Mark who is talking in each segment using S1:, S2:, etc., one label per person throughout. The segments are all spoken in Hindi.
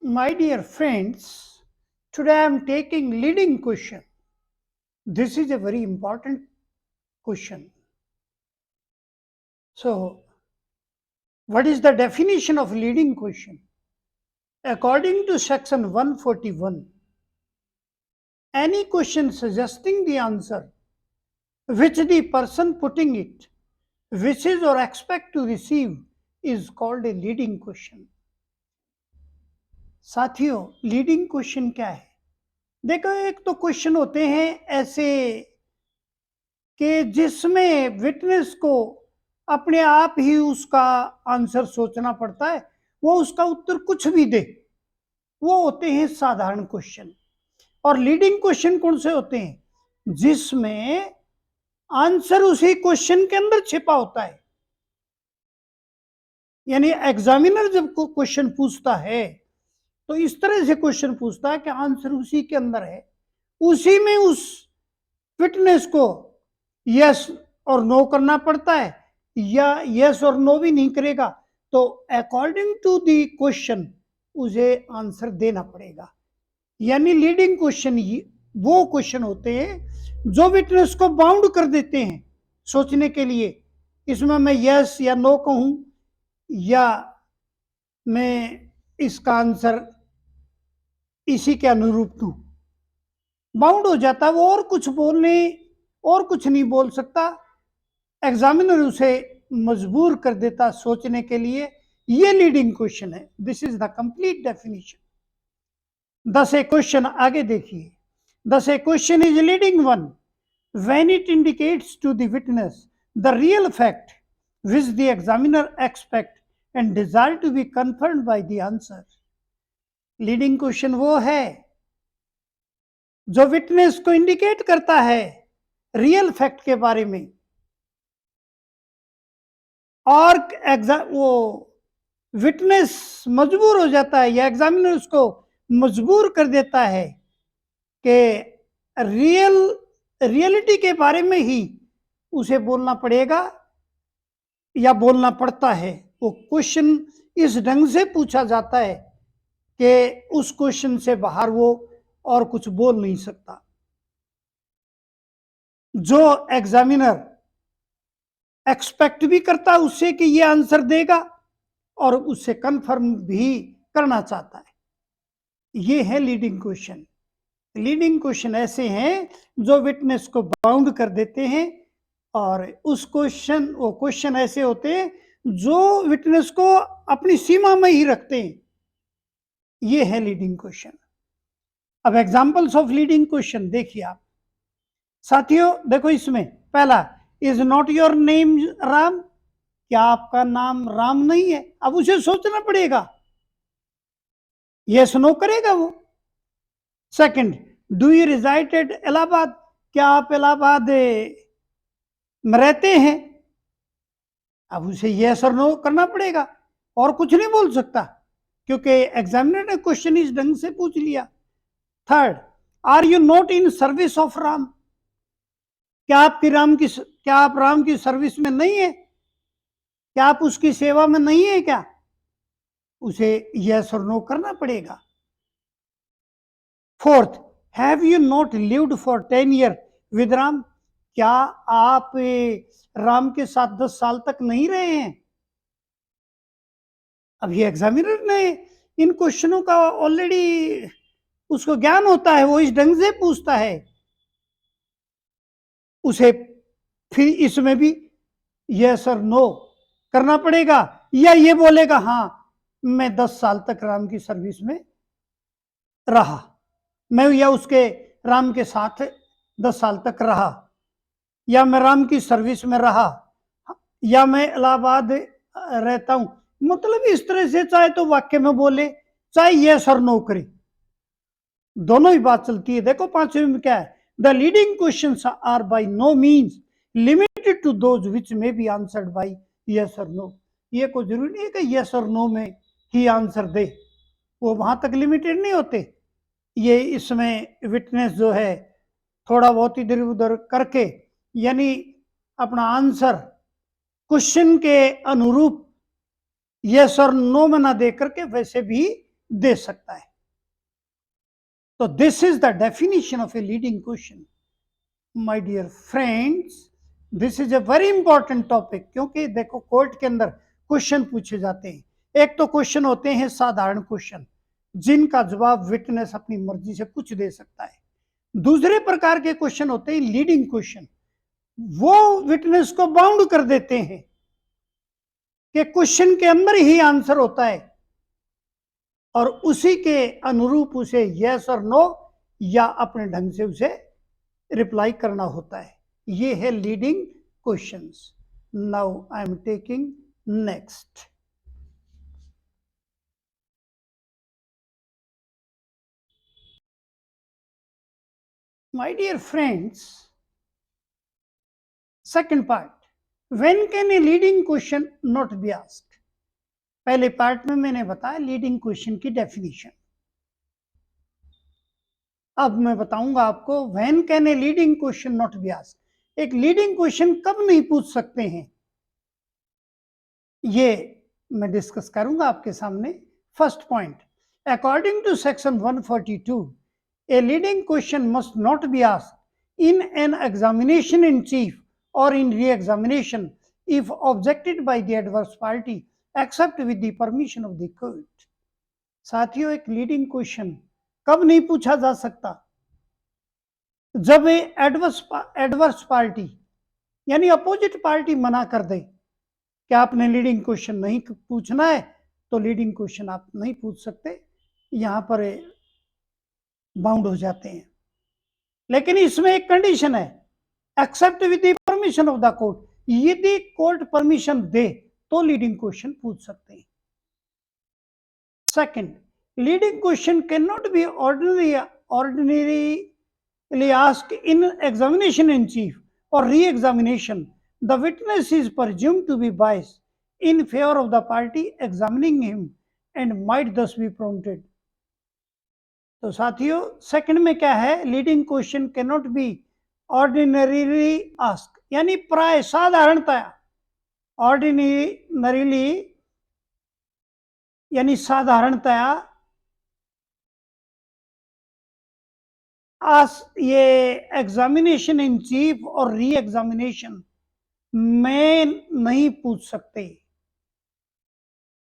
S1: My dear friends, today I am taking leading question. This is a very important question. So, what is the definition of leading question? According to section 141, any question suggesting the answer which the person putting it wishes or expect to receive is called a leading question. साथियों, लीडिंग क्वेश्चन क्या है? देखो, एक तो क्वेश्चन होते हैं ऐसे कि जिसमें विटनेस को अपने आप ही उसका आंसर सोचना पड़ता है, वो उसका उत्तर कुछ भी दे, वो होते हैं साधारण क्वेश्चन। और लीडिंग क्वेश्चन कौन से होते हैं? जिसमें आंसर उसी क्वेश्चन के अंदर छिपा होता है। यानी एग्जामिनर जब क्वेश्चन पूछता है तो इस तरह से क्वेश्चन पूछता है कि आंसर उसी के अंदर है, उसी में उस विटनेस को यस और नो करना पड़ता है, या यस और नो भी नहीं करेगा तो अकॉर्डिंग टू द क्वेश्चन उसे आंसर देना पड़ेगा। यानी लीडिंग क्वेश्चन वो क्वेश्चन होते हैं जो विटनेस को बाउंड कर देते हैं सोचने के लिए, इसमें मैं यस या नो कहूं या मैं इसका आंसर इसी के अनुरूप दूं। बाउंड हो जाता है वो, और कुछ नहीं बोल सकता। एग्जामिनर उसे मजबूर कर देता सोचने के लिए। ये लीडिंग क्वेश्चन है। This is the complete definition. Thus a question आगे देखिए। Thus a question is leading one when it indicates to the witness the real fact which the examiner expect and desire to be confirmed by the answer. Leading question वो है जो विटनेस को इंडिकेट करता है रियल फैक्ट के बारे में, और वो विटनेस मजबूर हो जाता है या एग्जामिनर उसको मजबूर कर देता है कि रियलिटी के बारे में ही उसे बोलना पड़ेगा या बोलना पड़ता है। वो क्वेश्चन इस ढंग से पूछा जाता है कि उस क्वेश्चन से बाहर वो और कुछ बोल नहीं सकता। जो एग्जामिनर एक्सपेक्ट भी करता है उससे कि ये आंसर देगा और उससे कंफर्म भी करना चाहता है, ये है लीडिंग क्वेश्चन। लीडिंग क्वेश्चन ऐसे हैं जो विटनेस को बाउंड कर देते हैं, और वो क्वेश्चन ऐसे होते हैं जो विटनेस को अपनी सीमा में ही रखते हैं। ये है लीडिंग क्वेश्चन। अब एग्जांपल्स ऑफ लीडिंग क्वेश्चन देखिए आप साथियों। देखो, इसमें पहला, is not your name Ram? क्या आपका नाम राम नहीं है? अब उसे सोचना पड़ेगा, यस नो करेगा वो। Second, do you reside at Allahabad? क्या आप इलाहाबाद में रहते हैं? अब उसे यस और नो करना पड़ेगा, और कुछ नहीं बोल सकता क्योंकि एग्जामिनर ने क्वेश्चन इस ढंग से पूछ लिया। Third, are you not in service of Ram? क्या आप राम की सर्विस में नहीं है? क्या आप उसकी सेवा में नहीं है क्या? उसे यस और नो करना पड़ेगा। Fourth, have you not lived for 10 year with Ram? क्या आप राम के साथ 10 साल तक नहीं रहे हैं? अब ये एग्जामिनर ने इन क्वेश्चनों का ऑलरेडी उसको ज्ञान होता है, वो इस ढंग से पूछता है, उसे फिर इसमें भी यस और नो करना पड़ेगा, या ये बोलेगा हाँ मैं 10 साल तक राम की सर्विस में रहा, मैं या उसके राम के साथ 10 साल तक रहा, या मैं राम की सर्विस में रहा, या मैं इलाहाबाद रहता हूं। मतलब इस तरह से चाहे तो वाक्य में बोले, चाहे यस और नो करे, दोनों ही बात चलती है। देखो पांचवें में क्या है, the leading questions are by no means limited to those which may be answered by yes or no. ये कोई जरूरी नहीं है कि यस और नो में ही आंसर दे, वो वहां तक लिमिटेड नहीं होते। ये इसमें विटनेस जो है थोड़ा बहुत इधर उधर करके, यानी अपना आंसर क्वेश्चन के अनुरूप यस और नो में ना दे करके वैसे भी दे सकता है। तो this is the definition of a leading question. My dear friends, this is a very important topic, क्योंकि देखो कोर्ट के अंदर क्वेश्चन पूछे जाते हैं। एक तो क्वेश्चन होते हैं साधारण क्वेश्चन, जिनका जवाब विटनेस अपनी मर्जी से कुछ दे सकता है। दूसरे प्रकार के क्वेश्चन होते हैं लीडिंग क्वेश्चन, वो विटनेस को बाउंड कर देते हैं कि क्वेश्चन के अंदर ही आंसर होता है और उसी के अनुरूप उसे यस और नो या अपने ढंग से उसे रिप्लाई करना होता है। ये है leading questions. Now I am taking next. My dear friends, second part, when can a leading question not be asked. पहले पार्ट में मैंने बताया लीडिंग क्वेश्चन की डेफिनेशन। अब मैं बताऊंगा आपको when can a leading question not be asked. एक लीडिंग क्वेश्चन कब नहीं पूछ सकते हैं, ये मैं डिस्कस करूंगा आपके सामने। First point, according to section 142, a leading question must not be asked in an examination in chief or in re examination if objected by the adverse party except with the permission of the court। साथियों, एक लीडिंग क्वेश्चन कब नहीं पूछा जा सकता? जब एडवर्स पार्टी यानी अपोजिट पार्टी मना कर दे कि आपने लीडिंग क्वेश्चन नहीं पूछना है, तो लीडिंग क्वेश्चन आप नहीं पूछ सकते, यहां पर बाउंड हो जाते हैं। लेकिन इसमें एक कंडीशन है, except with the permission of the court. यदि कोर्ट परमिशन दे तो लीडिंग क्वेश्चन पूछ सकते हैं। Second, leading question can not be ordinarily asked in examination in chief or re-examination. The witness is presumed to be biased in favor of the party examining him and might thus be prompted। तो साथियों, सेकंड में क्या है, leading question can not be ordinarily ask, यानी प्राय साधारणतया, ऑर्डिनरीली यानी साधारणतया ये एग्जामिनेशन इन चीफ और री एग्जामिनेशन में नहीं पूछ सकते।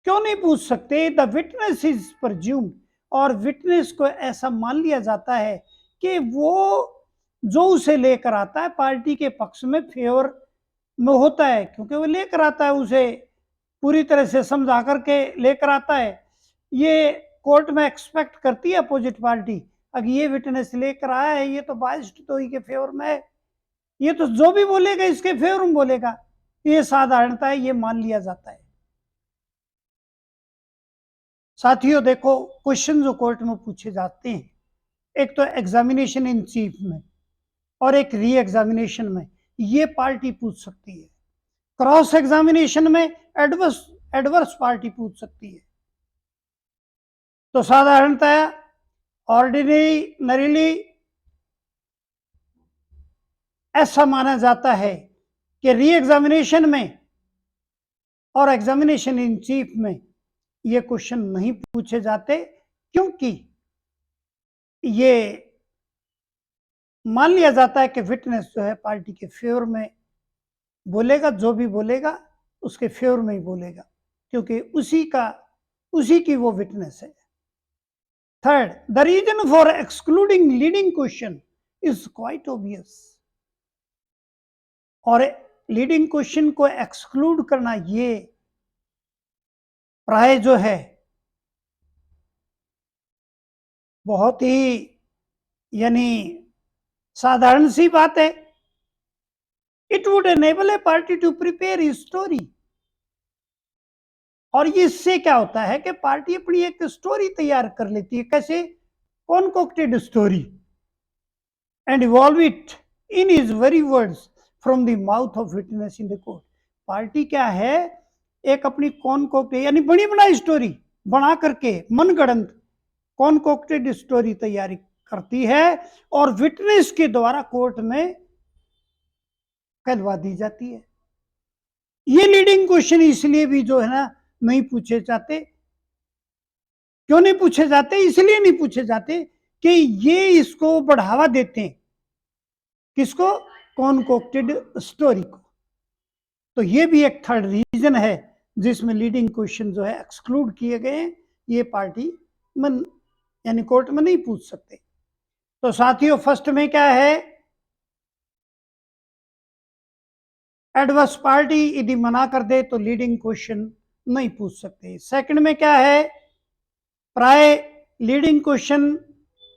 S1: क्यों नहीं पूछ सकते? द विटनेस इज प्रज्यूम्ड, और विटनेस को ऐसा मान लिया जाता है कि वो जो उसे लेकर आता है पार्टी के पक्ष में फेवर में होता है, क्योंकि वो लेकर आता है, उसे पूरी तरह से समझा करके लेकर आता है। ये कोर्ट में एक्सपेक्ट करती है अपोजिट पार्टी, अगर ये विटनेस लेकर आया है, ये तो बाइस्ड तो ही के फेवर में है, ये तो जो भी बोलेगा इसके फेवर में बोलेगा, ये साधारणता है, ये मान लिया जाता है। साथियों देखो, क्वेश्चन जो कोर्ट में पूछे जाते हैं, एक तो एग्जामिनेशन इन चीफ में और एक री एग्जामिनेशन में, ये पार्टी पूछ सकती है। क्रॉस एग्जामिनेशन में एडवर्स पार्टी पूछ सकती है। तो साधारणतया ऑर्डिनरीली ऐसा माना जाता है कि री एग्जामिनेशन में और एग्जामिनेशन इन चीफ में ये क्वेश्चन नहीं पूछे जाते, क्योंकि ये मान लिया जाता है कि विटनेस जो है पार्टी के फेवर में बोलेगा, जो भी बोलेगा उसके फेवर में ही बोलेगा, क्योंकि उसी की वो विटनेस है। Third, the reason for excluding leading question is quite obvious. और लीडिंग क्वेश्चन को एक्सक्लूड करना ये प्राय जो है बहुत ही यानी साधारण सी बात है। It would enable a party to prepare a story, और इससे क्या होता है कि पार्टी अपनी एक स्टोरी तैयार कर लेती है। कैसे? Concocted story, and evolve it in his very words from the mouth of witness in the court. Party क्या है, एक अपनी कॉन्कोक्टेड यानी बड़ी बनाई स्टोरी बना करके मनगढ़ंत कॉन्कोक्टेड स्टोरी तैयारी करती है और विटनेस के द्वारा कोर्ट में कहलवा दी जाती है। ये लीडिंग क्वेश्चन इसलिए भी जो है ना नहीं पूछे जाते, क्यों नहीं पूछे जाते? इसलिए नहीं पूछे जाते कि ये इसको बढ़ावा देते हैं, किसको? कॉन्कोक्टेड स्टोरी को। तो ये भी एक थर्ड रीजन है जिसमें लीडिंग क्वेश्चन जो है एक्सक्लूड किए गए हैं, ये पार्टी मन यानी कोर्ट में नहीं पूछ सकते। तो साथियों, फर्स्ट में क्या है? एडवर्स पार्टी यदि मना कर दे तो लीडिंग क्वेश्चन नहीं पूछ सकते। सेकंड में क्या है? प्राय leading question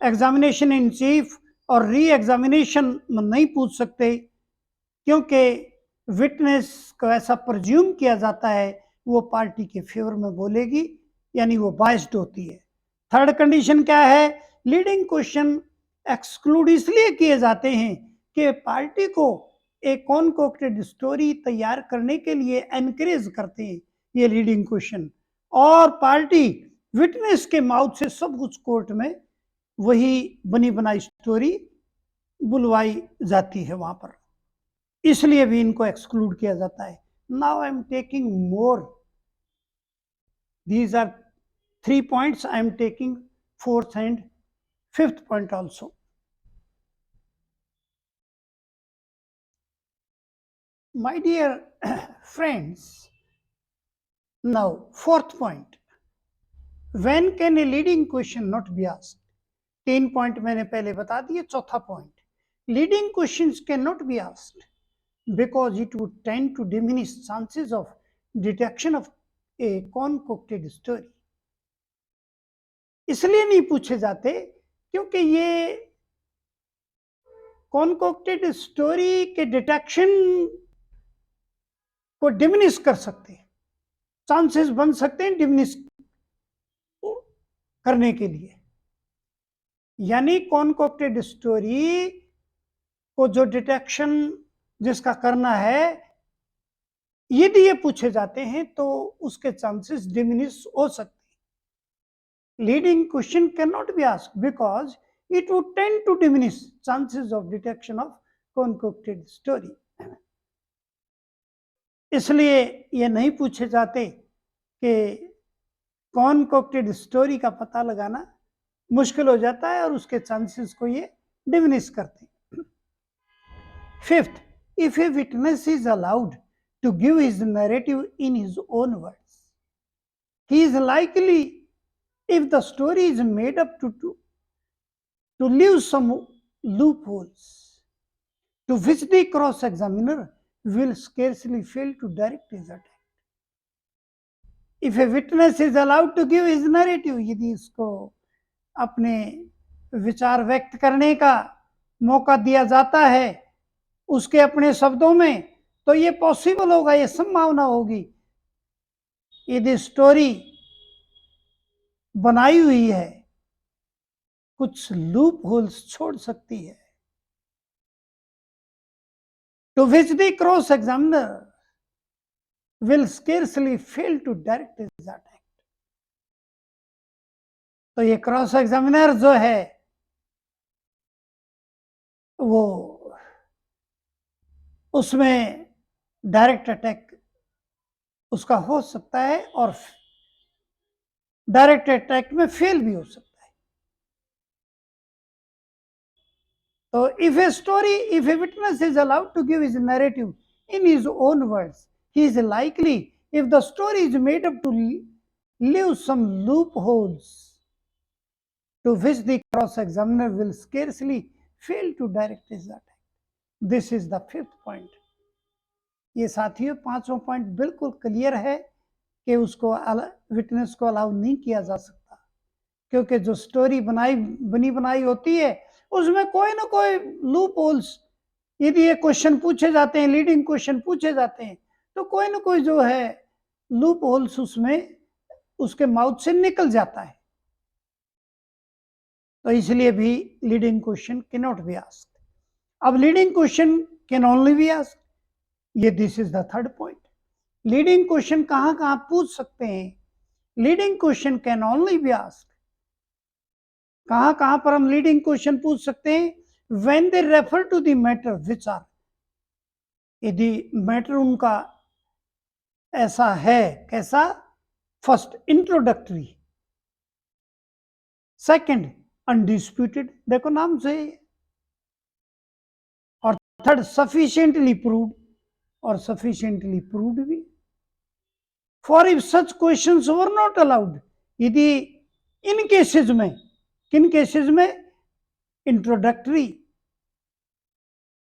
S1: examination in chief और री एग्जामिनेशन में नहीं पूछ सकते, क्योंकि विटनेस को ऐसा प्रज्यूम किया जाता है वो पार्टी के फेवर में बोलेगी, यानी वो बाइस्ड होती है। थर्ड कंडीशन क्या है? लीडिंग क्वेश्चन एक्सक्लूड इसलिए किए जाते हैं कि पार्टी को एक कॉन्कोक्टेड स्टोरी तैयार करने के लिए एनकरेज करते हैं ये लीडिंग क्वेश्चन, और पार्टी विटनेस के माउथ से सब कुछ कोर्ट में वही बनी बनाई स्टोरी बुलवाई जाती है वहां पर, इसलिए भी इनको एक्सक्लूड किया जाता है। Now I am taking more, these are 3 points, I am taking 4th and 5th point also. My dear friends, now 4th point, when can a leading question not be asked? 3 point मैंने पहले बता दिए। चौथा point, leading questions cannot be asked because it would tend to diminish chances of detection of a concocted story. इसलिए नहीं पूछे जाते क्योंकि ये कॉन्कोक्टेड स्टोरी के डिटेक्शन को डिमिनिश कर सकते हैं, चांसेस बन सकते हैं डिमिनिश करने के लिए। यानी कॉन्कोक्टेड स्टोरी को जो डिटेक्शन जिसका करना है, यदि ये पूछे जाते हैं तो उसके चांसेस डिमिनिश हो सकते हैं। Leading question can not be asked because it would tend to diminish chances of detection of concocted story. इसलिए ये नहीं पूछे जाते कि कॉन्कोक्टेड स्टोरी का पता लगाना मुश्किल हो जाता है और उसके चांसेस को ये डिमिनिश करते हैं। Fifth, if a witness is allowed to give his narrative in his own words, he is likely, if the story is made up to leave some loopholes to which the cross-examiner will scarcely fail to direct his attack. If a witness is allowed to give his narrative, यदि इसको अपने विचार व्यक्त करने का मौका दिया जाता है उसके अपने शब्दों में, तो ये पॉसिबल होगा, ये संभावना होगी, यदि स्टोरी बनाई हुई है कुछ लूप होल्स छोड़ सकती है, to which the cross examiner will scarcely fail to direct his attack. तो ये क्रॉस एग्जामिनर जो है वो उसमें डायरेक्ट अटैक उसका हो सकता है और डायरेक्ट अटैक में फेल भी हो सकता है। तो if a witness is allowed to give his narrative in his own words, he is likely, if the story is made up, to leave some loopholes to which the cross-examiner will scarcely fail to direct his attack. This is the 5th point. ये साथियों पांचों पॉइंट बिल्कुल क्लियर है कि उसको विटनेस को अलाउ नहीं किया जा सकता, क्योंकि जो स्टोरी बनी बनाई होती है उसमें कोई ना कोई लूप होल्स, यदि ये क्वेश्चन पूछे जाते हैं, लीडिंग क्वेश्चन पूछे जाते हैं, तो कोई ना कोई जो है लूप होल्स उसमें उसके माउथ से निकल जाता है। तो इसलिए भी leading question can not be asked. अब leading question can only be asked, ये this is the third point. Leading question कहां पूछ सकते हैं? Leading question can only be asked, कहां पर हम लीडिंग क्वेश्चन पूछ सकते हैं? When they refer to the matter which are, यदि मैटर उनका ऐसा है, कैसा? फर्स्ट, इंट्रोडक्टरी, सेकंड अनडिस्प्यूटेड, देखो नाम से, और थर्ड सफिशिएंटली प्रूव्ड, और सफिशिएंटली प्रूव्ड भी। For if such questions were not allowed, यदि इन केसेस में, किन केसेस में, इंट्रोडक्टरी,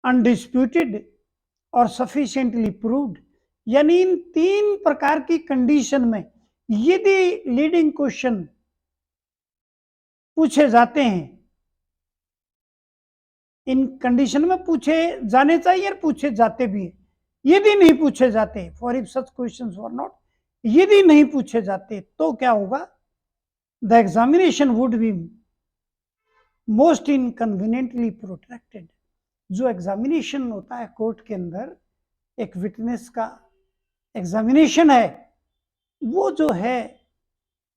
S1: अनडिस्प्यूटेड और सफिशिएंटली प्रूव्ड, यानी इन तीन प्रकार की कंडीशन में यदि लीडिंग क्वेश्चन पूछे जाते हैं, इन कंडीशन में पूछे जाने चाहिए और पूछे जाते भी हैं। यदि नहीं पूछे जाते, for if such questions were not, यदि नहीं पूछे जाते तो क्या होगा, the examination would be most inconveniently protracted. जो एग्जामिनेशन होता है कोर्ट के अंदर, एक विटनेस का एग्जामिनेशन है, वो जो है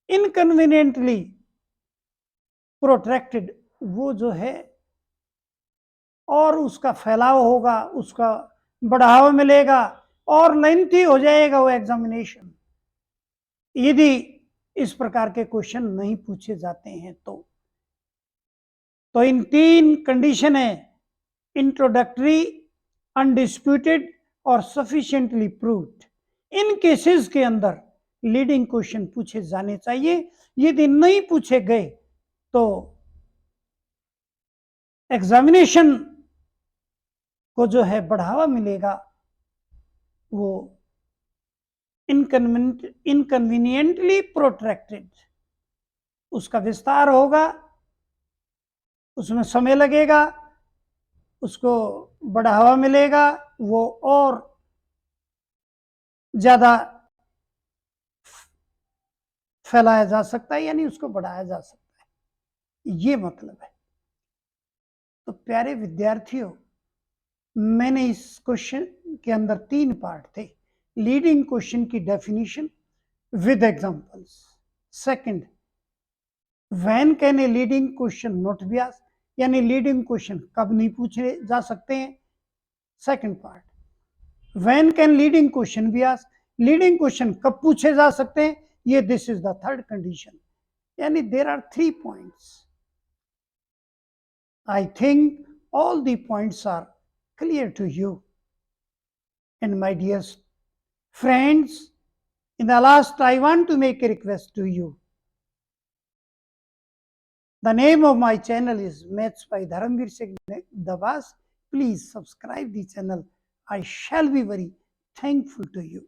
S1: इनकन्वीनियंटली प्रोट्रैक्टेड, वो जो है और उसका फैलाव होगा, उसका बढ़ावा मिलेगा और लेंथी हो जाएगा वो एग्जामिनेशन, यदि इस प्रकार के क्वेश्चन नहीं पूछे जाते हैं तो इन तीन कंडीशन है, इंट्रोडक्टरी, अनडिस्प्यूटेड और सफिशिएंटली प्रूव्ड। इन केसेस के अंदर लीडिंग क्वेश्चन पूछे जाने चाहिए, यदि नहीं पूछे गए तो एग्जामिनेशन को जो है बढ़ावा मिलेगा, वो इनकन्वीनियंटली प्रोट्रैक्टेड, उसका विस्तार होगा, उसमें समय लगेगा, उसको बढ़ावा मिलेगा, वो और ज्यादा फैलाया जा सकता है, यानी उसको बढ़ाया जा सकता है, ये मतलब है। तो प्यारे विद्यार्थियों, मैंने इस क्वेश्चन के अंदर तीन पार्ट थे। लीडिंग क्वेश्चन की definition with examples, second when can a leading question not be asked, यानी लीडिंग क्वेश्चन कब नहीं पूछे जा सकते हैं। Second part, when can leading question be asked, leading question कब पूछे जा सकते हैं, ये this is the third condition, यानी there are 3 points. I think all the points are clear to you. And my dear friends, in the last, I want to make a request to you. The name of my channel is Maths by Dharamveer Singh Dabas. Please subscribe the channel. I shall be very thankful to you.